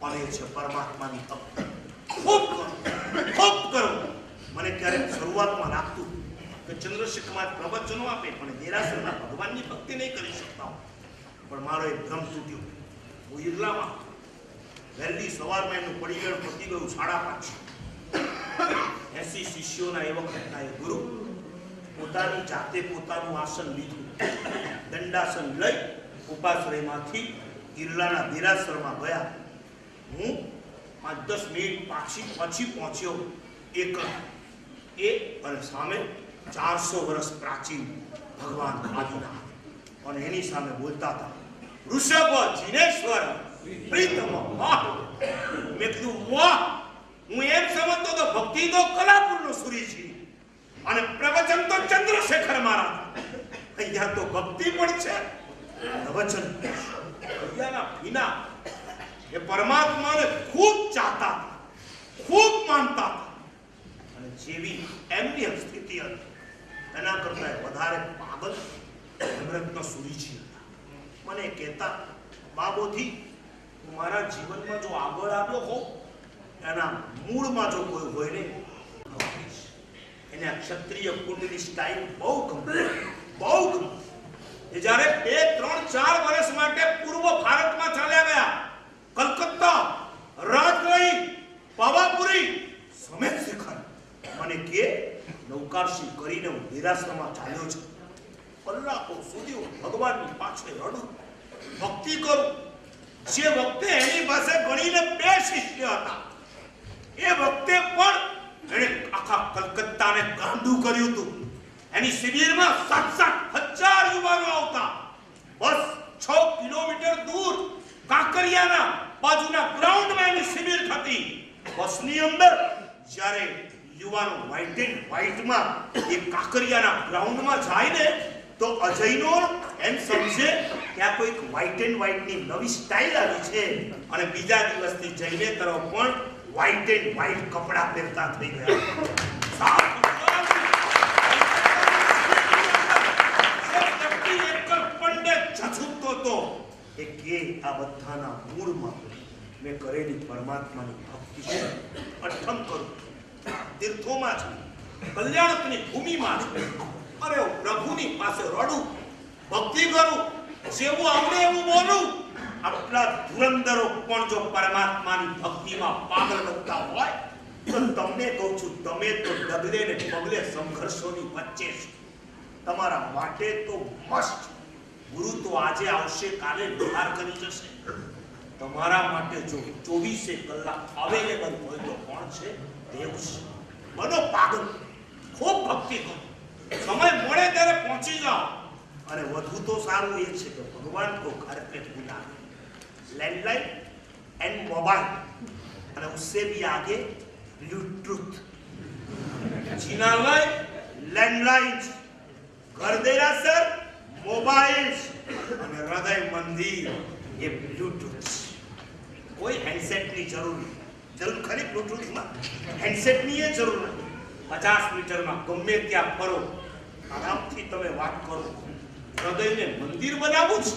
પડે છે પરમાત્માની ભક્તિ ખૂબ કરો મને ક્યારેક શરૂઆતમાં લાગતું કે ચંદ્રશેખર પ્રવચનો આપે પણ દેરાસરમાં ભગવાનની ભક્તિ નહીં કરી શકતા પણ મારો એક ભ્રમ તૂટ્યો હું ઈરલામાં વહેલી સવારમાં એનું પડીગળ પતી ગયું 5:30 80 શિષ્યોના એ વખતના એ ગુરુ પોતાની જાતે પોતાનું આસન લીધું દંડાસન લઈ ઉપાશ્રયમાંથી ઈરલાના દેરાસરમાં ગયા હું 5-10 મિનિટ પછી પહોંચ્યો એક અને સામે 400 વર્ષ પ્રાચીન ભગવાન આદિનાથ અને એની સામે બોલતા હતા ઋષભ જીનેશ્વર પ્રીતમ વાહ મેં કીધું વાહ હું એમ સમજતો તો ભક્તિ તો કલાપુરનો સૂરી છે અને પ્રવચન તો ચંદ્રશેખર મહારાજ અહીંયા તો ભક્તિ પણ છે પ્રવચન અહીંયાના વિના એ પરમાત્માને ખૂબ ચાહતા હતા ખૂબ માનતા હતા અને જેવી એમની સ્થિતિ હતી એના કરતા વધારે પાગલ અમૃતનો સુરીજી હતા મને કહેતા બાબોથી હું મારા જીવનમાં જો આગળ આવ્યો હોઉં એના મૂળમાં જો કોઈ હોય ને એને આ ક્ષત્રિય કુંડની સ્ટાઇલ બહુ ગમે એ જ્યારે 2, 3, 4 વર્ષ માટે પૂર્વ ભારતમાં ચાલ્યા ગયા કલકત્તા રાજગઢ પાવાપુરી સમેત શિખર મને કે નૌકારશી કરીને હું દેરાસરમાં ચાલ્યો છું કલાકો સુધી હું ભગવાનની પાછળ રડું ભક્તિ કરું જે વખતે એની પાસે ગણીને 2 શિષ્ય હતા એ વખતે પણ એણે આખા કલકત્તાને ગાંડું કર્યું હતું એની શિબિરમાં 7-7 હજાર યુવાનો આવતા બસ 6 કિલોમીટર દૂર કાંકરિયાના બાજુના ગ્રાઉન્ડમાં એની શિબિર થતી બસની અંદર જ્યારે યુવાનો વ્હાઇટ એન્ડ વ્હાઇટમાં એ કાંકરિયાના ગ્રાઉન્ડમાં જાય ને તો અજયનો એમ સમજે કે આ કોઈક વ્હાઇટ એન્ડ વ્હાઇટની નવી સ્ટાઇલ આવી છે અને બીજા દિવસથી જઈને તરફ પણ વ્હાઇટ એન્ડ વ્હાઇટ કપડાં પહેરતા થઈ ગયા એ કે આ બધાના મૂળમાં મેં કરેલી પરમાત્માની ભક્તિ છે અઠમ કરું તીર્થોમાં છે કલ્યાણકની ભૂમિમાં છે અરે પ્રભુની પાસે રડું ભક્તિ કરું જેવું આવડે એવું બોલું આટલા ધુરંધરો પણ જો પરમાત્માની ભક્તિમાં પાગલ બનતા હોય તો તમને કહું છું તમે તો ડગલે ને પગલે સંઘર્ષોની વચ્ચે છો તમારા માટે તો મસ્ત ગુરુ તો આજે આવશે કાલે બહાર કરી જશે તમારા માટે જો 24 કલાક અવેલેબલ હોય તો કોણ છે દેવ છે બનો પાગલ ખૂબ ભક્તિ કરો સમય મળે ત્યારે પહોંચી જાઓ અને વધુ તો સારું એ છે કે ભગવાન કો घर पे बुलाए लैंडलाइन एंड मोबाइल અને उससे भी आगे ब्लूटूथ जिनालय लैंडलाइन घर देरासर मोबाइल અને હૃદય મંદિર એ બ્લૂટૂથ કોઈ હેન્ડસેટ ની જરૂર ખરી બ્લૂટૂથમાં હેન્ડસેટ ની એ જરૂર નથી 50 મીટરમાં ગમે ત્યાં ફરો આરામથી તમે વાત કરો હૃદયને મંદિર બનાવવું છે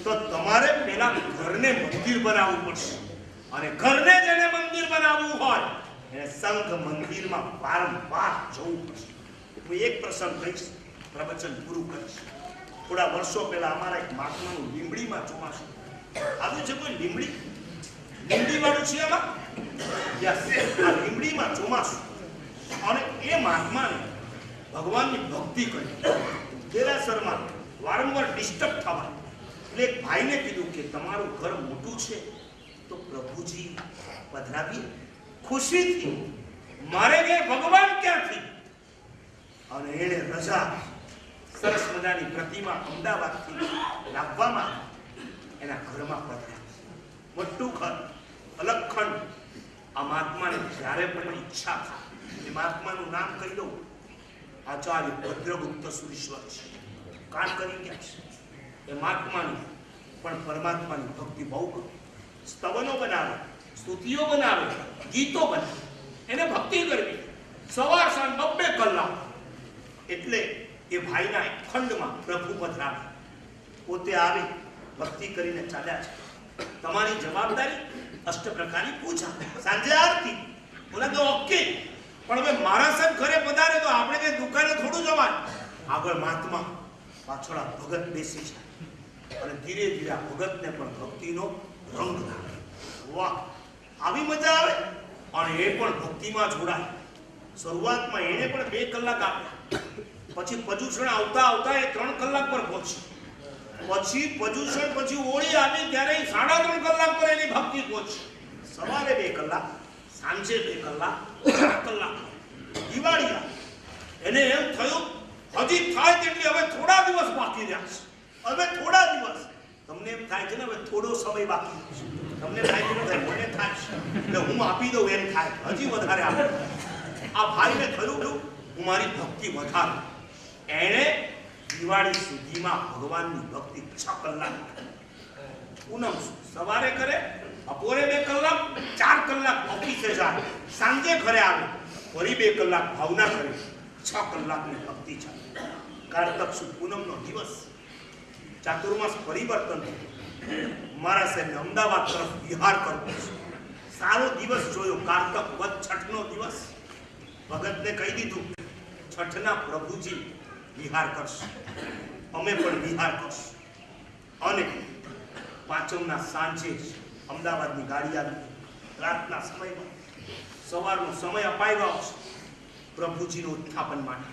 તો તમારે પહેલા ઘરને મંદિર બનાવવું પડશે અને ઘરને જેને મંદિર બનાવવું હોય એને સંઘ મંદિરમાં વારંવાર જવું પડશે હું એક પ્રસંગ કહીશ પ્રવચન પૂરું કરીશ થોડા વર્ષો પહેલા અમારા એક મહાત્માનું લીંબડીમાં ચોમાસું આવ્યું છે કોઈ લીંબડી વાળું છે આમાં યસ આ લીંબડીમાં ચોમાસું અને એ મહાત્માને ભગવાનની ભક્તિ કરી દેરાસરમાં વારંવાર ડિસ્ટર્બ થવા એટલે એક ભાઈને કીધું કે તમારું ઘર મોટું છે તો પ્રભુજી પધરાવીએ ખુશીથી મારે કે ભગવાન ક્યાંથી અને એને રજા સરસ મજાની પ્રતિમા અમદાવાદથી લાવવામાં એના ઘરમાં પધરાવી મોટું ઘર અલગખંડ આ મહાત્માને જ્યારે પણ ઈચ્છા થાય એ મહાત્માનું નામ કહી દઉં આચાર્ય ભદ્રગુપ્ત સુરીશ્વર છે કાન કરી ગયા છે એ મહાત્માની પણ પરમાત્માની ભક્તિ બહુ કરે સ્તવનો બનાવે સ્તુતિઓ બનાવે ગીતો બનાવે એને ભક્તિ કરવી સવાર સાંજ 2 કલાક એટલે એ ભાઈના એક ખંડમાં પ્રભુ પધરાવે પોતે આવી ભક્તિ કરીને ચાલ્યા છે તમારી જવાબદારી અષ્ટપ્રકારની પૂજા, સાંજે આરતી. બોલા તો ઓકે, પણ હવે મારા સંગ ઘરે પધારે તો આપણે કે દુકાને થોડું જવાય. આગળ મહાત્મા, પાછળ આ ભગત બેસી જાય અને ધીરે ધીરે આ ભગતને પણ ભક્તિનો રંગ લાગે. વાહ, આવી મજા આવે. અને એ પણ ભક્તિમાં જોડાય. શરૂઆતમાં એને પણ 2 કલાક આપ્યા, પછી પર્યુષણ આવતા આવતા એ 3 કલાક પર પહોંચી. પછી પર્યુષણ પછી ઓળી આવી ત્યારે 3.5 કલાક પર એની ભક્તિ પહોંચી. સવારે 2 કલાક, સાંજે 2 કલાક, 4 કલાક. દિવાળી એને એમ થયું હજી થાય તેટલી હવે થોડા દિવસ બાકી રહ્યા છે. હવે થોડા દિવસ. તમને એમ થાય છે ને હવે થોડો સમય બાકી છે. તમને થાય છે ને મને થાય છે એટલે હું આપી દઉં એમ થાય, હજી વધારે આપું. આ ભાઈને થયું હું મારી ભક્તિ વધારું. એણે દિવાળી સુધીમાં ભગવાનની ભક્તિ 6 કલાક, પૂનમ સવારે કરે, બપોરે 2 કલાક, 4 કલાક ઓફિસે જાય, સાંજે ઘરે આવે, ફરી 2 કલાક ભાવના કરે, 6 કલાકની ભક્તિ ચાલે. કારતક સુદ પૂનમનો દિવસ, ચાતુર્માસ પરિવર્તન. મારા સાહેબને અમદાવાદ તરફ વિહાર કરવો છે. સારો દિવસ જોયો, કારતક વદ છઠનો દિવસ. ભગતને કહી દીધું છઠના પ્રભુજી વિહાર કરશે, અમે પણ વિહાર કરશું. અને પાંચમના સાંજે અમદાવાદની ગાડી આવી. રાતના સમયમાં સવારનો સમય અપાયો છે પ્રભુજીનું ઉત્થાપન માટે.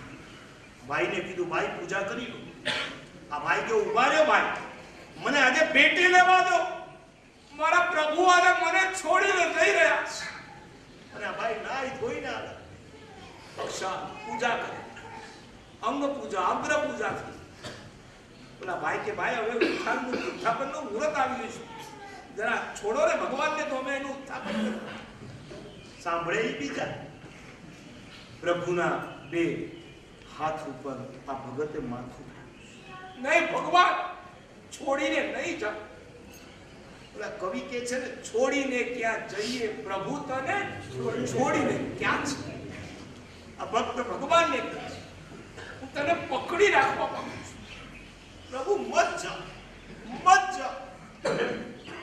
ભાઈને કીધું ભાઈ પૂજા કરી લો. આ ભાઈ કે ઉભા રહ્યો ભાઈ, મને આજે પેટે લેવા દો, મારા પ્રભુ આજે મને છોડીને જઈ રહ્યા છે. અને આ ભાઈ નાઈ ધોઈને આવે, પૂજા કરે, અંગ પૂજા, અગ્ર પૂજા થઈ. બોલા ભાઈ કે ભાઈ હવે ઉત્થાપનનું મુહૂર્ત આવી ગયું છે, જરા છોડો રે ભગવાનને, તો અમે એનું ઉત્થાપન કરીએ. સાંભળે એ બીજા. પ્રભુના 2 હાથ ઉપર આ ભગતે માથું, નહીં ભગવાન છોડીને નહીં જાઓ. ઓલા કવિ કે છે ને, છોડીને ક્યાં જઈએ પ્રભુ તને છોડીને ક્યાં છે. આ ભક્ત ભગવાનને કહે છે હું તને પકડી રાખવા માંગુ છું, પ્રભુ મત જા, મત જા.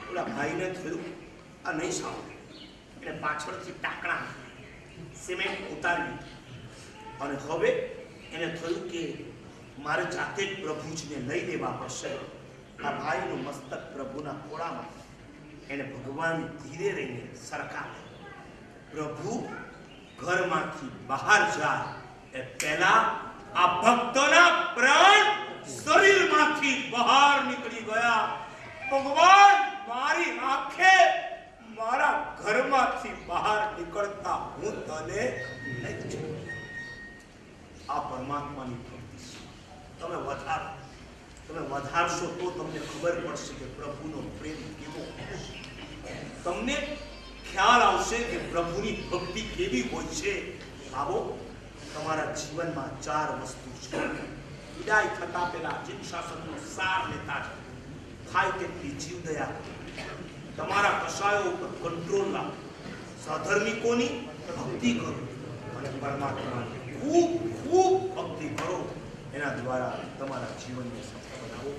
ઓલા ભાઈને થયું આ નહીં સાંભળે. એટલે પાછળથી ટાંકણા સિમેન્ટ ઉતારી અને હવે એને થયું કે મારે જાતે જ પ્રભુજીને લઈ દેવા પડશે. આ ભાઈનું મસ્તક પ્રભુના ખોળામાં એને ભગવાન ધીરે રહીને સરકાવે. પ્રભુ ઘરમાંથી બહાર જાય એ પહેલા આ ભક્તના પ્રાણ શરીરમાંથી બહાર નીકળી ગયા. ભગવાન મારી આંખે મારા ઘરમાંથી બહાર નીકળતા હું તને નહીં જોઉં. આ પરમાત્માની ભક્તિ છે. તમે વધારશો તો તમને ખબર પડશે કે પ્રભુનો પ્રેમ કેવો. તમને ખ્યાલ આવશે કે પ્રભુની ભક્તિ કેવી હોય છે. આવો તમારા જીવનમાં 4 વસ્તુ છે. વિદાય થતા પહેલા જીવશાસનનો સાર લેતા થાય તેટલી જીવદયા, તમારા કશાયો ઉપર કંટ્રોલ લાવો, સહધર્મિકોની ભક્તિ કરો અને પરમાત્માની ખૂબ ખૂબ ભક્તિ કરો. એના દ્વારા તમારા જીવનને સફળ બનાવો.